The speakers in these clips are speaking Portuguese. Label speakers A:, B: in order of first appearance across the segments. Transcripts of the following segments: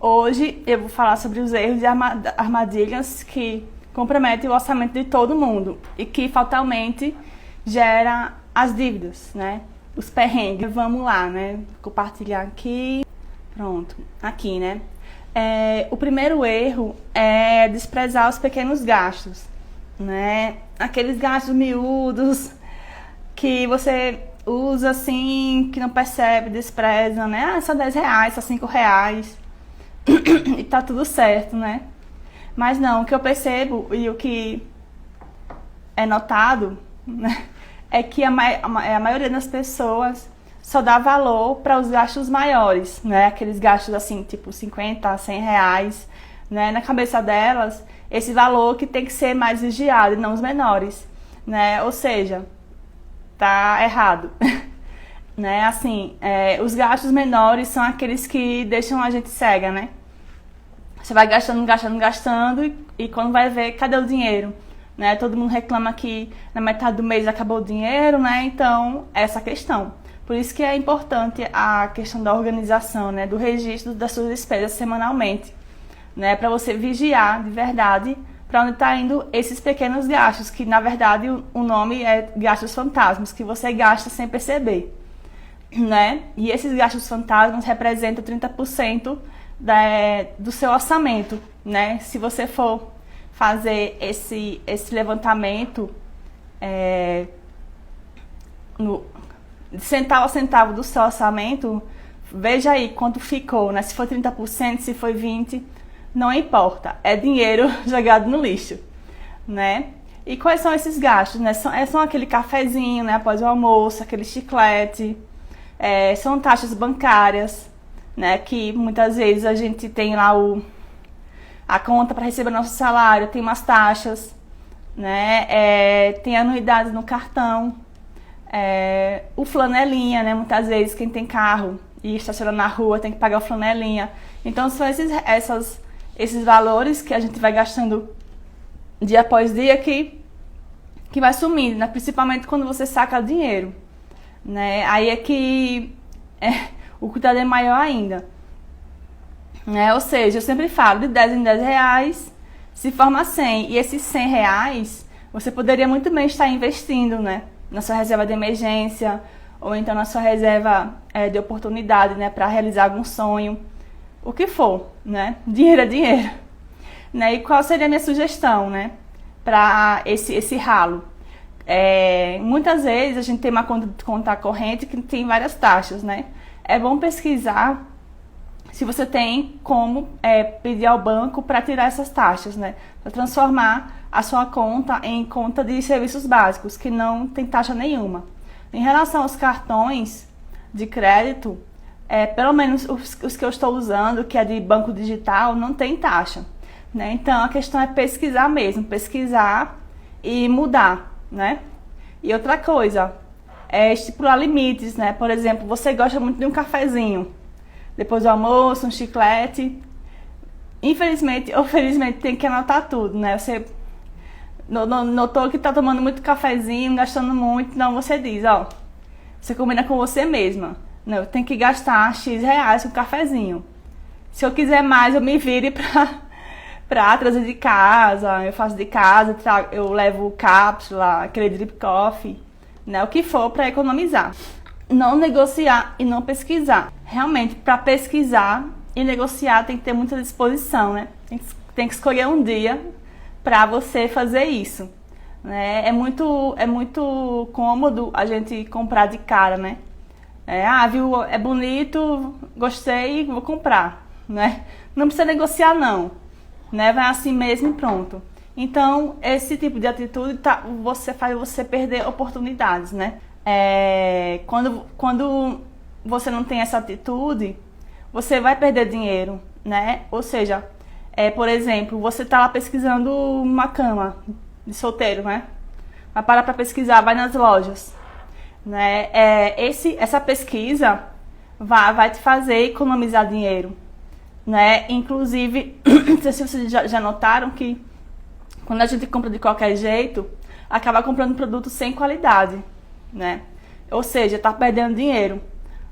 A: Hoje eu vou falar sobre os erros e armadilhas que comprometem o orçamento de todo mundo e que fatalmente gera as dívidas, né? Os perrengues. Vamos lá, né? Compartilhar aqui. Pronto, aqui, né? O primeiro erro é desprezar os pequenos gastos, né? Aqueles gastos miúdos que você usa assim, que não percebe, despreza, né? Ah, só R$10, só R$5 e tá tudo certo, né? Mas não, o que eu percebo e o que é notado, né, é que a maioria das pessoas só dá valor para os gastos maiores, né? Aqueles gastos assim, tipo R$50, R$100, né? Na cabeça delas, esse valor que tem que ser mais vigiado e não os menores, né? Ou seja, tá errado. Né? Assim, os gastos menores são aqueles que deixam a gente cega, né? Você vai gastando, gastando, gastando e quando vai ver, cadê o dinheiro? Né? Todo mundo reclama que na metade do mês acabou o dinheiro, né? Então, essa questão. Por isso que é importante a questão da organização, né? Do registro das suas despesas semanalmente, né? Para você vigiar de verdade para onde está indo esses pequenos gastos, que na verdade o nome é gastos fantasmas, que você gasta sem perceber, né? E esses gastos fantasmas representam 30% do seu orçamento, né? Se você for fazer esse levantamento de centavo a centavo do seu orçamento, veja aí quanto ficou, né? Se foi 30%, se foi 20%, não importa, é dinheiro jogado no lixo, né? E quais são esses gastos, né? São aquele cafezinho, né, após o almoço, aquele chiclete, são taxas bancárias, né, que muitas vezes a gente tem lá a conta para receber nosso salário, tem umas taxas, né, tem anuidades no cartão, o flanelinha, né, muitas vezes quem tem carro e estaciona na rua tem que pagar o flanelinha. Então são esses valores que a gente vai gastando dia após dia que vai sumindo, né, principalmente quando você saca dinheiro, né, aí é que o cuidado é maior ainda, né? Ou seja, eu sempre falo de 10 em 10 reais se forma 100, e esses 100 reais você poderia muito bem estar investindo, né? Na sua reserva de emergência, ou então na sua reserva de oportunidade, né? Para realizar algum sonho, o que for, né? Dinheiro é dinheiro, né? E qual seria a minha sugestão, né? Para esse ralo? Muitas vezes a gente tem uma conta corrente que tem várias taxas, né? É bom pesquisar se você tem como pedir ao banco para tirar essas taxas, né? Para transformar a sua conta em conta de serviços básicos, que não tem taxa nenhuma. Em relação aos cartões de crédito, pelo menos os que eu estou usando, que é de banco digital, não tem taxa, né? Então a questão é pesquisar mesmo, pesquisar e mudar, né? E outra coisa, estipular limites, né? Por exemplo, você gosta muito de um cafezinho, depois do almoço, um chiclete. Infelizmente ou felizmente tem que anotar tudo, né? Você notou que está tomando muito cafezinho, gastando muito, então você diz, ó, você combina com você mesma, né? Eu tenho que gastar X reais com um cafezinho. Se eu quiser mais, eu me vire para trazer de casa, eu faço de casa, eu levo cápsula, aquele drip coffee, né, o que for para economizar. Não negociar e não pesquisar. Realmente, para pesquisar e negociar tem que ter muita disposição, né? Tem que escolher um dia para você fazer isso, né? É muito cômodo a gente comprar de cara, né? Viu, é bonito, gostei, vou comprar, né? Não precisa negociar não, né? Vai assim mesmo e pronto. Então, esse tipo de atitude faz você perder oportunidades, né? Quando você não tem essa atitude, você vai perder dinheiro, né? Ou seja, por exemplo, você está lá pesquisando uma cama de solteiro, né? Vai parar para pesquisar, vai nas lojas, né? Essa pesquisa vai te fazer economizar dinheiro, né? Inclusive, não sei se vocês já notaram que quando a gente compra de qualquer jeito, acaba comprando produtos sem qualidade, né? Ou seja, está perdendo dinheiro,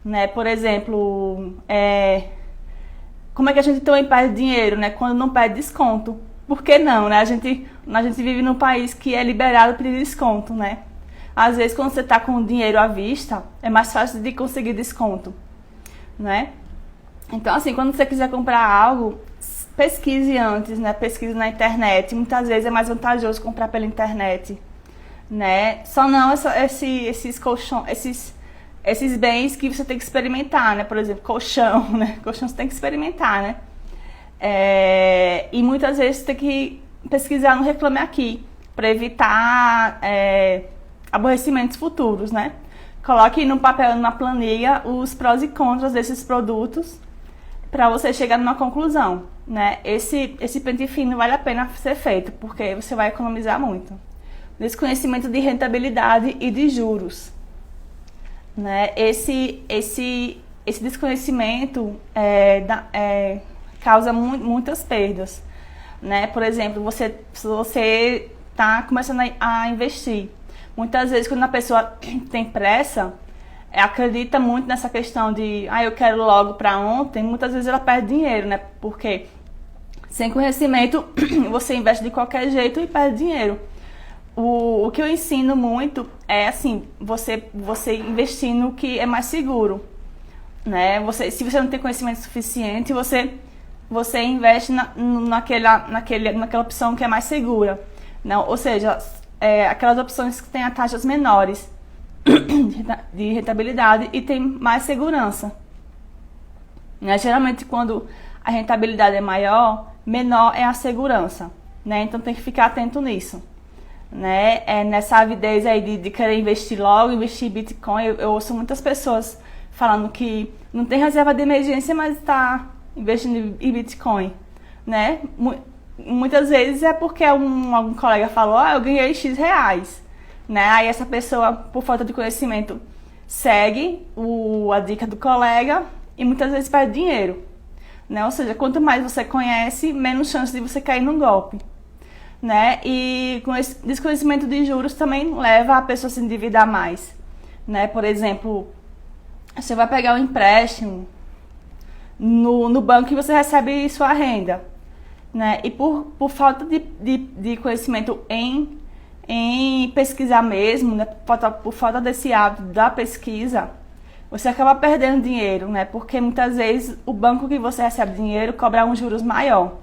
A: né? Por exemplo, como é que a gente também perde dinheiro, né? Quando não pede desconto. Por que não, né? A gente vive num país que é liberado pedir desconto, né? Às vezes, quando você está com dinheiro à vista, é mais fácil de conseguir desconto, né? Então, assim, quando você quiser comprar algo, pesquise antes, né? Pesquise na internet. Muitas vezes é mais vantajoso comprar pela internet, né? Só não esses colchões, esses bens que você tem que experimentar, né? Por exemplo, colchão, né? Colchão você tem que experimentar, né? E muitas vezes você tem que pesquisar no Reclame Aqui, para evitar aborrecimentos futuros, né? Coloque no papel, numa planilha, os prós e contras desses produtos, para você chegar numa conclusão, né? Esse pente fino vale a pena ser feito, porque você vai economizar muito. Desconhecimento de rentabilidade e de juros, né? Esse desconhecimento causa muitas perdas, né? Por exemplo, se você está começando a investir, muitas vezes quando a pessoa tem pressa, acredita muito nessa questão de eu quero logo para ontem, muitas vezes ela perde dinheiro, né? Porque sem conhecimento você investe de qualquer jeito e perde dinheiro. O que eu ensino muito é assim, você investir no que é mais seguro, né? Se você não tem conhecimento suficiente, você investe naquela opção que é mais segura, não? Ou seja, aquelas opções que têm taxas menores de rentabilidade e tem mais segurança, né? Geralmente, quando a rentabilidade é maior, menor é a segurança, né? Então tem que ficar atento nisso, né? Nessa avidez aí de querer investir logo, investir em Bitcoin, eu ouço muitas pessoas falando que não tem reserva de emergência, mas está investindo em Bitcoin, né? Muitas vezes é porque algum colega falou, eu ganhei X reais, né? Aí essa pessoa, por falta de conhecimento, segue a dica do colega e muitas vezes perde dinheiro, né? Ou seja, quanto mais você conhece, menos chance de você cair num golpe, né? E com esse desconhecimento de juros também leva a pessoa a se endividar mais, né? Por exemplo, você vai pegar um empréstimo no banco e você recebe sua renda, né? E por falta de conhecimento em pesquisar mesmo, né? Por falta desse hábito da pesquisa, você acaba perdendo dinheiro, né? Porque muitas vezes o banco que você recebe dinheiro cobra um juros maior.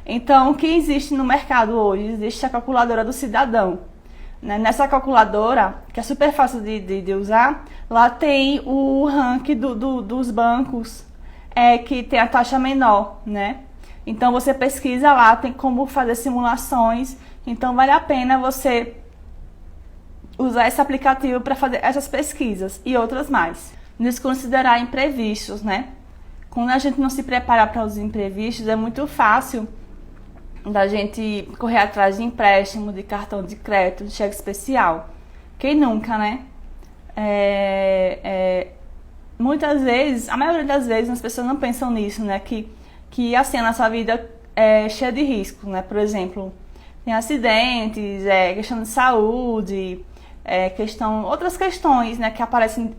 A: Então, o que existe no mercado hoje? Existe a calculadora do cidadão, né? Nessa calculadora, que é super fácil de usar, lá tem o ranking dos bancos que tem a taxa menor, né? Então, você pesquisa lá, tem como fazer simulações. Então, vale a pena você usar esse aplicativo para fazer essas pesquisas e outras mais. Desconsiderar imprevistos, né? Quando a gente não se prepara para os imprevistos, é muito fácil da gente correr atrás de empréstimo, de cartão de crédito, de cheque especial. Quem nunca, né? Muitas vezes, a maioria das vezes, as pessoas não pensam nisso, né? Que assim, a nossa vida é cheia de riscos, né? Por exemplo, tem acidentes, questão de saúde, outras questões, né? Que aparecem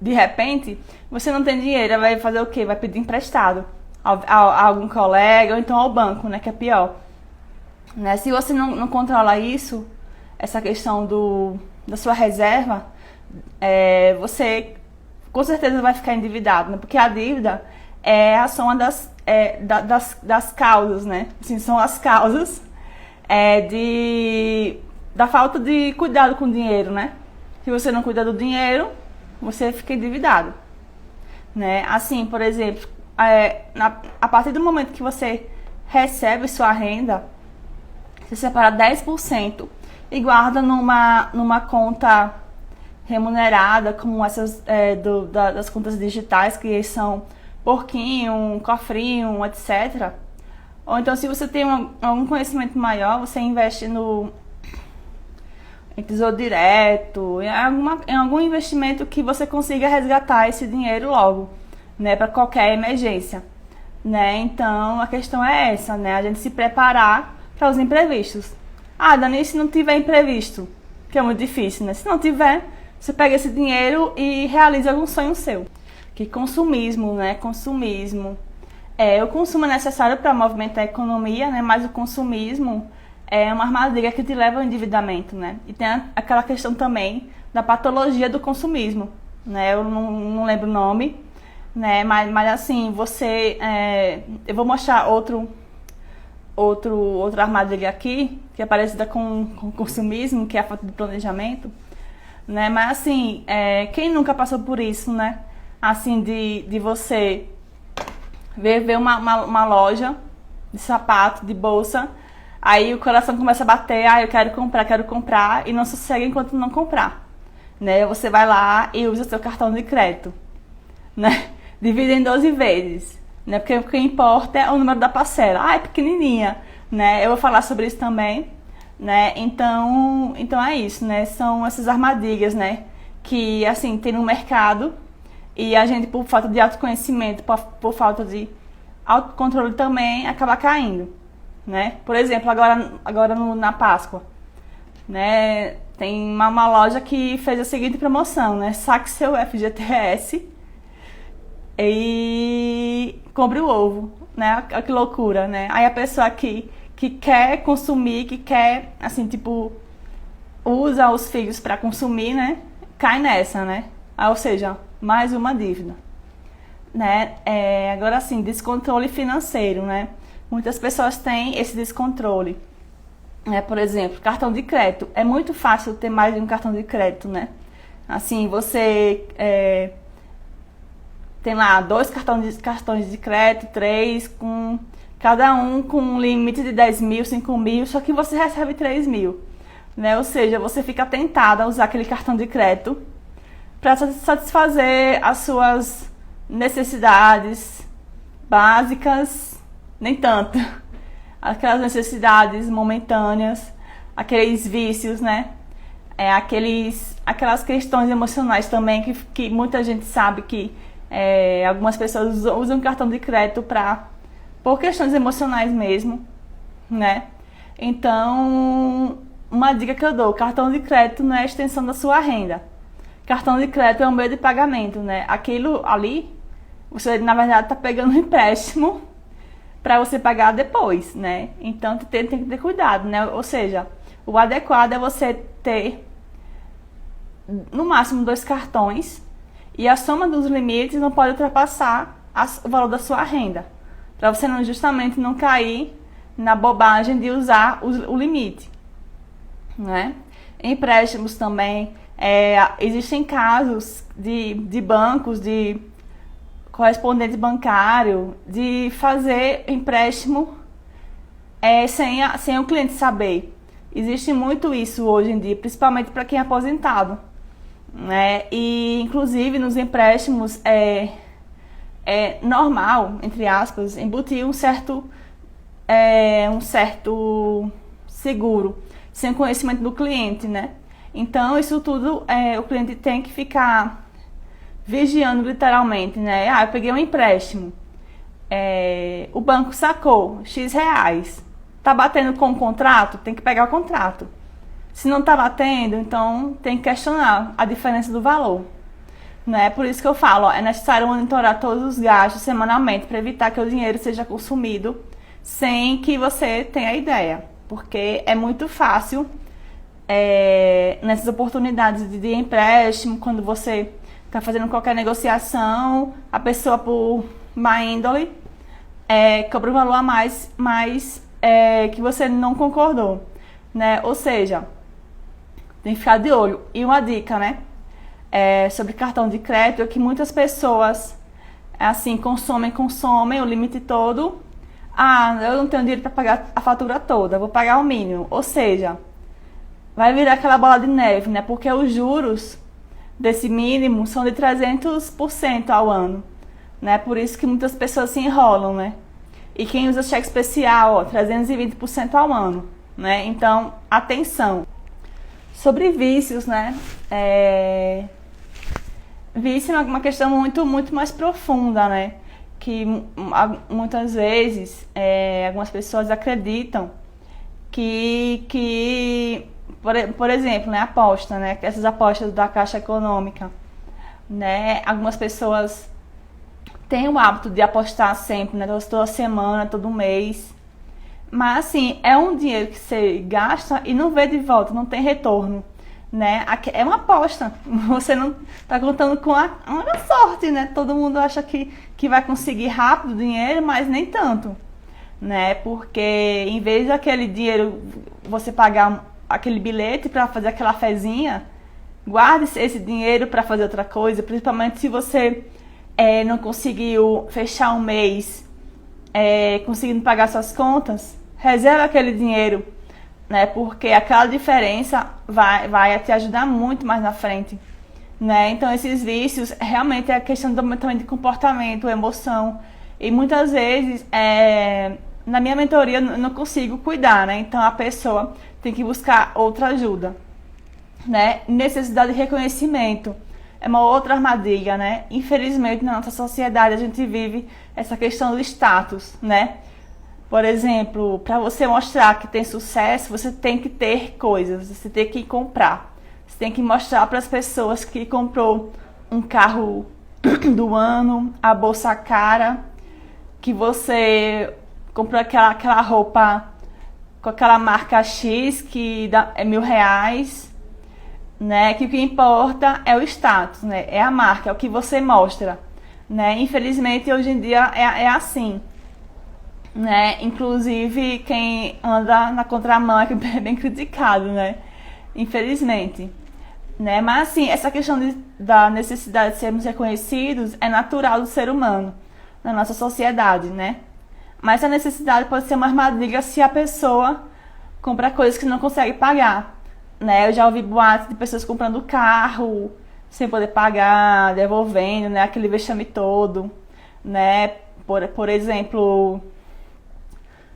A: de repente. Você não tem dinheiro, vai fazer o quê? Vai pedir emprestado a algum colega ou então ao banco, né? Que é pior, né? Se você não controla isso, essa questão da sua reserva, você com certeza vai ficar endividado, né? Porque a dívida é a soma das causas, né? Assim, são as causas da falta de cuidado com o dinheiro, né? Se você não cuida do dinheiro, você fica endividado, né? Assim, por exemplo, a partir do momento que você recebe sua renda, você separa 10% e guarda numa conta remunerada, como essas das contas digitais, que são Porquinho, Cofrinho, etc. Ou então, se você tem algum conhecimento maior, você investe em Tesouro Direto, em algum investimento que você consiga resgatar esse dinheiro logo, né, para qualquer emergência, né? Então, a questão é essa, né? A gente se preparar para os imprevistos. Dani, se não tiver imprevisto, que é muito difícil, né? Se não tiver, você pega esse dinheiro e realiza algum sonho seu. Que consumismo, né? Consumismo O consumo é necessário para movimentar a economia, né? Mas o consumismo é uma armadilha que te leva ao endividamento, né? E tem aquela questão também da patologia do consumismo, né? Eu não lembro o nome, né? Mas assim, eu vou mostrar outra armadilha aqui, que é parecida com o consumismo, que é a falta de planejamento, né? Mas assim, quem nunca passou por isso, né? Assim, de você ver uma loja de sapato, de bolsa, aí o coração começa a bater, eu quero comprar, e não sossega enquanto não comprar, né? Você vai lá e usa seu cartão de crédito, né? Divide em 12 vezes, né? Porque o que importa é o número da parcela. É pequenininha, né? Eu vou falar sobre isso também, né? Então é isso, né? São essas armadilhas, né? Que, assim, tem no mercado e a gente, por falta de autoconhecimento, por falta de autocontrole também, acaba caindo, né? Por exemplo, agora na Páscoa, né? Tem uma loja que fez a seguinte promoção, né? Saque seu FGTS e compre o ovo, né? Que loucura, né? Aí a pessoa que quer consumir, que quer, assim, tipo, usa os filhos para consumir, né? Cai nessa, né? Ou seja, mais uma dívida, né? Agora, assim, descontrole financeiro, né? Muitas pessoas têm esse descontrole, né? Por exemplo, cartão de crédito. É muito fácil ter mais de um cartão de crédito, né? Assim, você tem lá 2 cartões de crédito, 3, cada um com um limite de 10 mil, 5 mil, só que você recebe 3 mil, né? Ou seja, você fica tentada a usar aquele cartão de crédito para satisfazer as suas necessidades básicas, nem tanto, aquelas necessidades momentâneas, aqueles vícios, né? Aquelas questões emocionais também que muita gente sabe que algumas pessoas usam cartão de crédito por questões emocionais mesmo, né? Então, uma dica que eu dou: cartão de crédito não é a extensão da sua renda. Cartão de crédito é um meio de pagamento, né? Aquilo ali, você na verdade está pegando um empréstimo para você pagar depois, né? Então tem que ter cuidado, né? Ou seja, o adequado é você ter no máximo 2 cartões e a soma dos limites não pode ultrapassar o valor da sua renda, para você justamente não cair na bobagem de usar o limite, né? Empréstimos também, existem casos de bancos, de correspondente bancário, de fazer empréstimo sem o cliente saber. Existe muito isso hoje em dia, principalmente para quem é aposentado, né? E inclusive nos empréstimos é normal, entre aspas, embutir um certo seguro, sem conhecimento do cliente, né? Então isso tudo o cliente tem que ficar vigiando literalmente, né? Eu peguei um empréstimo, o banco sacou X reais, tá batendo com o contrato? Tem que pegar o contrato. Se não tá batendo, então tem que questionar a diferença do valor, né? Por isso que eu falo, é necessário monitorar todos os gastos semanalmente para evitar que o dinheiro seja consumido sem que você tenha ideia, porque é muito fácil nessas oportunidades de empréstimo, quando você está fazendo qualquer negociação, a pessoa, por má índole, cobra um valor a mais que você não concordou, né? Ou seja, tem que ficar de olho. E uma dica, né? Sobre cartão de crédito, é que muitas pessoas assim consomem o limite todo. Eu não tenho dinheiro para pagar a fatura toda, vou pagar o mínimo. Ou seja, vai virar aquela bola de neve, né? Porque os juros desse mínimo são de 300% ao ano, né? Por isso que muitas pessoas se enrolam, né? E quem usa cheque especial, 320% ao ano, né? Então, atenção. Sobre vícios, né? Vício é uma questão muito, muito mais profunda, né? Que muitas vezes algumas pessoas acreditam que por exemplo, né, aposta, né? Essas apostas da Caixa Econômica, né? Algumas pessoas tem o hábito de apostar sempre, né? Toda semana, todo mês. Mas assim, é um dinheiro que você gasta e não vê de volta, não tem retorno, né? É uma aposta. Você não está contando com uma sorte, né? Todo mundo acha que vai conseguir rápido o dinheiro, mas nem tanto, né? Porque em vez daquele dinheiro você pagar aquele bilhete para fazer aquela fezinha, guarde esse dinheiro para fazer outra coisa, principalmente se você não conseguiu fechar um mês conseguindo pagar suas contas, reserva aquele dinheiro, né? Porque aquela diferença vai te ajudar muito mais na frente, né? Então esses vícios realmente é questão também de comportamento, emoção, e muitas vezes na minha mentoria eu não consigo cuidar, né? Então a pessoa tem que buscar outra ajuda, né? Necessidade de reconhecimento é uma outra armadilha, né? Infelizmente na nossa sociedade a gente vive essa questão do status, né? Por exemplo, para você mostrar que tem sucesso, você tem que ter coisas, você tem que comprar. Você tem que mostrar para as pessoas que comprou um carro do ano, a bolsa cara, que você comprou aquela roupa com aquela marca X que é R$1.000, né? Que o que importa é o status, né? É a marca, é o que você mostra, né? Infelizmente hoje em dia é assim, né? Inclusive quem anda na contramão é bem criticado, né? Infelizmente, né? Mas assim, essa questão da necessidade de sermos reconhecidos é natural do ser humano na nossa sociedade, né? Mas a necessidade pode ser uma armadilha se a pessoa compra coisas que não consegue pagar, né? Eu já ouvi boatos de pessoas comprando carro sem poder pagar, devolvendo, né? Aquele vexame todo, né? Por exemplo,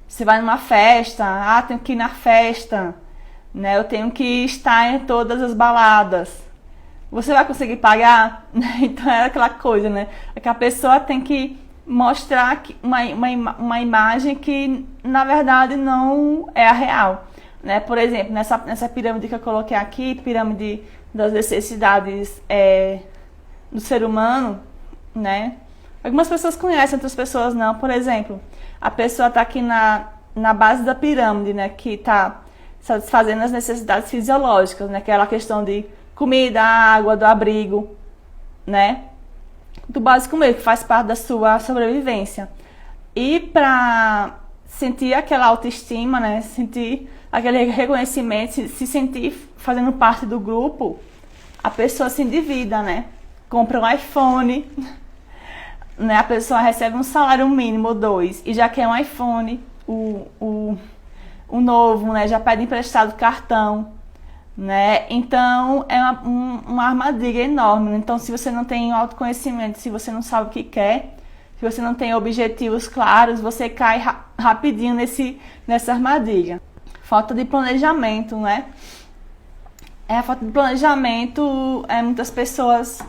A: você vai numa festa, tenho que ir na festa, né? Eu tenho que estar em todas as baladas. Você vai conseguir pagar? Então é aquela coisa, né? É que a pessoa tem que mostrar uma imagem que na verdade não é a real, né? Por exemplo, nessa pirâmide que eu coloquei aqui, pirâmide das necessidades do ser humano, né? Algumas pessoas conhecem, outras pessoas não. Por exemplo, a pessoa está aqui na base da pirâmide, né? Que está satisfazendo as necessidades fisiológicas, né? Que é aquela questão de comida, água, do abrigo, né? Do básico mesmo, que faz parte da sua sobrevivência. E para sentir aquela autoestima, né? Sentir aquele reconhecimento, se sentir fazendo parte do grupo, a pessoa se endivida, né? Compra um iPhone, né? A pessoa recebe um salário mínimo ou 2 e já quer um iPhone, o novo, né? Já pede emprestado cartão, né? Então é uma armadilha enorme, né? Então se você não tem autoconhecimento, se você não sabe o que quer, se você não tem objetivos claros, você cai rapidinho nessa armadilha. Falta de planejamento, né? A falta de planejamento, muitas pessoas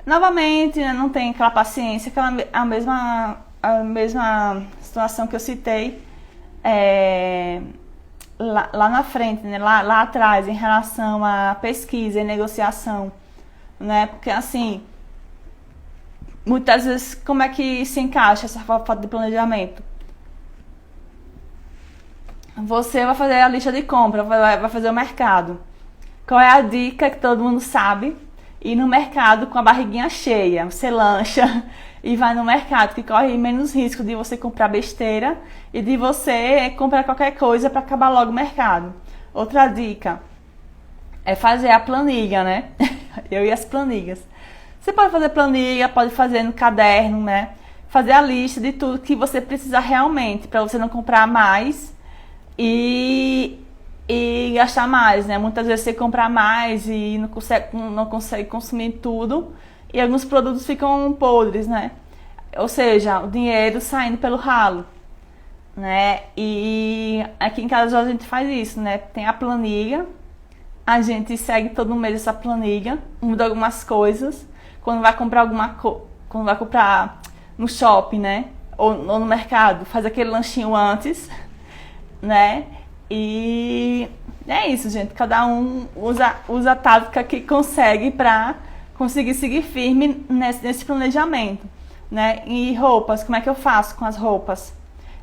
A: novamente, né, não tem aquela paciência, a mesma situação que eu citei lá na frente, né, lá atrás, em relação à pesquisa e negociação, né? Porque assim, muitas vezes, como é que se encaixa essa falta de planejamento? Você vai fazer a lista de compra, vai fazer o mercado. Qual é a dica que todo mundo sabe? Ir no mercado com a barriguinha cheia. Você lancha e vai no mercado, que corre menos risco de você comprar besteira e de você comprar qualquer coisa para acabar logo o mercado. Outra dica é fazer a planilha, né? Eu e as planilhas. Você pode fazer planilha, pode fazer no caderno, né? Fazer a lista de tudo que você precisa realmente, para você não comprar mais e gastar mais, né? Muitas vezes você compra mais e não consegue consumir tudo e alguns produtos ficam podres, né? Ou seja, o dinheiro saindo pelo ralo, né? E aqui em casa a gente faz isso, né? Tem a planilha, a gente segue todo mês essa planilha, muda algumas coisas. Quando vai comprar quando vai comprar no shopping, né? Ou no mercado, faz aquele lanchinho antes, né? E é isso, gente. Cada um usa a tática que consegue para conseguir seguir firme nesse planejamento, né? E roupas, como é que eu faço com as roupas?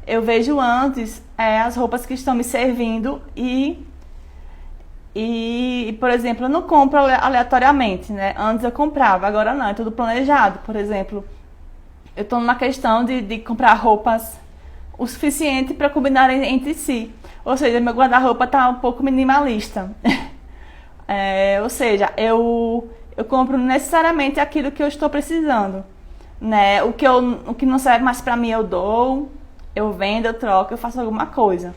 A: Eu vejo antes as roupas que estão me servindo e, por exemplo, eu não compro aleatoriamente, né? Antes eu comprava, agora não, é tudo planejado. Por exemplo, eu estou numa questão de comprar roupas o suficiente para combinarem entre si. Ou seja, meu guarda-roupa está um pouco minimalista. Ou seja, eu compro necessariamente aquilo que eu estou precisando, né? O que não serve mais para mim eu dou, eu vendo, eu troco, eu faço alguma coisa,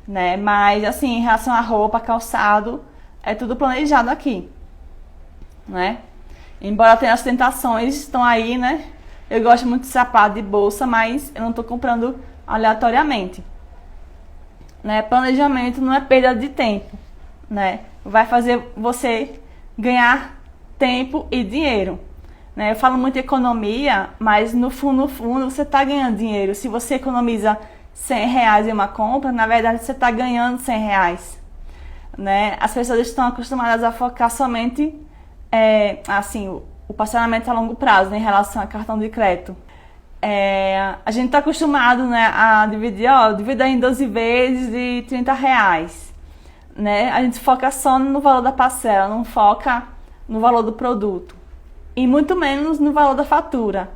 A: né? Mas assim, em relação à roupa, calçado, é tudo planejado aqui, né? Embora tenha as tentações, estão aí, né? Eu gosto muito de sapato, de bolsa, mas eu não estou comprando aleatoriamente, né? Planejamento não é perda de tempo, né? Vai fazer você ganhar tempo e dinheiro, né? Eu falo muito de economia, mas no fundo você está ganhando dinheiro. Se você economiza R$100 em uma compra, na verdade você está ganhando R$100, né? As pessoas estão acostumadas a focar somente o parcelamento a longo prazo, né, em relação a cartão de crédito. A gente está acostumado, né, a dividir em 12 vezes de R$30, né? A gente foca só no valor da parcela, não foca no valor do produto e muito menos no valor da fatura,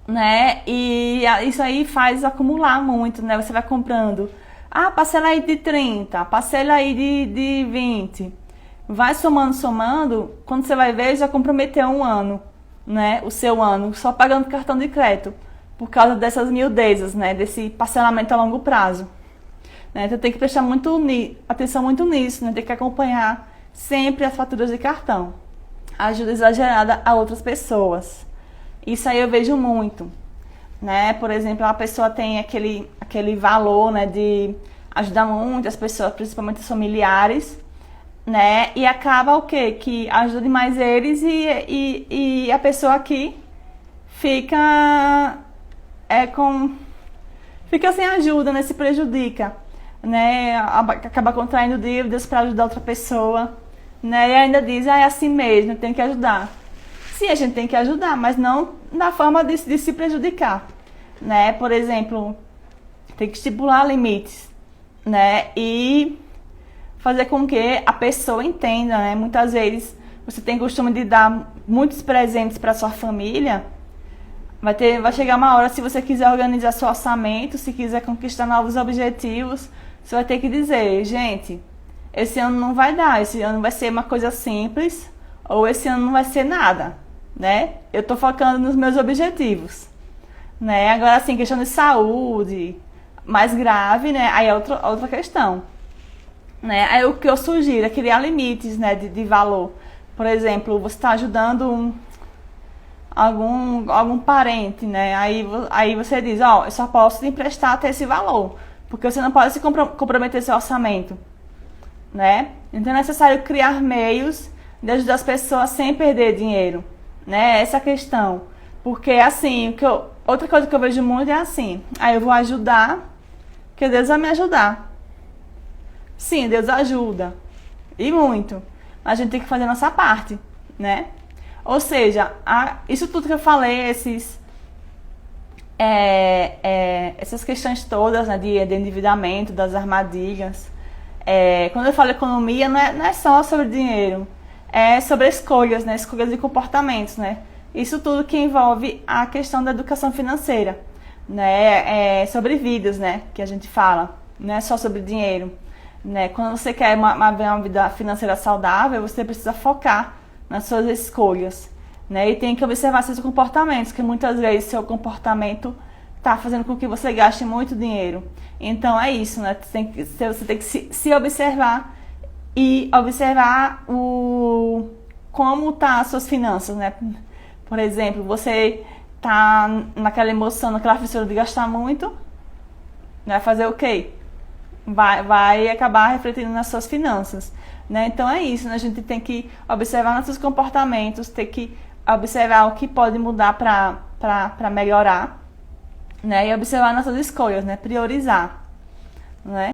A: né? E isso aí faz acumular muito, né? Você vai comprando, parcela aí de 30, parcela aí de 20, vai somando, quando você vai ver já comprometeu um ano, né? O seu ano só pagando cartão de crédito por causa dessas miudezas, né? Desse parcelamento a longo prazo, né? Então tem que prestar atenção muito nisso, né? Tem que acompanhar sempre as faturas de cartão. Ajuda exagerada a outras pessoas. Isso aí eu vejo muito, né? Por exemplo, a pessoa tem aquele valor, né, de ajudar muito as pessoas, principalmente os familiares, né? E acaba o quê? Que ajuda demais eles e a pessoa aqui fica fica sem ajuda, né? Se prejudica, né? Acaba contraindo dívidas para ajudar outra pessoa, né? E ainda diz, é assim mesmo, tem que ajudar. Sim, a gente tem que ajudar, mas não na forma de se prejudicar, né? Por exemplo, tem que estipular limites, né? E fazer com que a pessoa entenda, né? Muitas vezes você tem costume de dar muitos presentes para sua família. Vai chegar uma hora, se você quiser organizar seu orçamento, se quiser conquistar novos objetivos, você vai ter que dizer, gente, esse ano não vai dar, esse ano vai ser uma coisa simples, ou esse ano não vai ser nada, né? Eu tô focando nos meus objetivos, né? Agora, assim, questão de saúde, mais grave, né? Aí é outra questão, né? Aí o que eu sugiro é criar limites, né, de valor. Por exemplo, você está ajudando algum parente, né? Aí você diz, eu só posso te emprestar até esse valor, porque você não pode se comprometer seu orçamento, né? Então é necessário criar meios de ajudar as pessoas sem perder dinheiro, né? Essa é a questão. Porque assim, outra coisa que eu vejo muito é assim, eu vou ajudar, que Deus vai me ajudar. Sim, Deus ajuda, e muito. Mas a gente tem que fazer a nossa parte, né? Ou seja, isso tudo que eu falei, essas questões todas, né, de endividamento, das armadilhas. Quando eu falo economia, não é só sobre dinheiro, é sobre escolhas, né, escolhas de comportamentos, né? Isso tudo que envolve a questão da educação financeira, né? Sobre vidas, né, que a gente fala, não é só sobre dinheiro, né? Quando você quer uma vida financeira saudável, você precisa focar nas suas escolhas, né? E tem que observar seus comportamentos, que muitas vezes seu comportamento está fazendo com que você gaste muito dinheiro. Então é isso, né? Você tem que se observar e observar como tá as suas finanças, né? Por exemplo, você tá naquela emoção, naquela fissura de gastar muito, vai fazer o quê? Vai acabar refletindo nas suas finanças, né? Então é isso, né? A gente tem que observar nossos comportamentos, tem que observar o que pode mudar para melhorar, né? E observar nossas escolhas, né? Priorizar, né?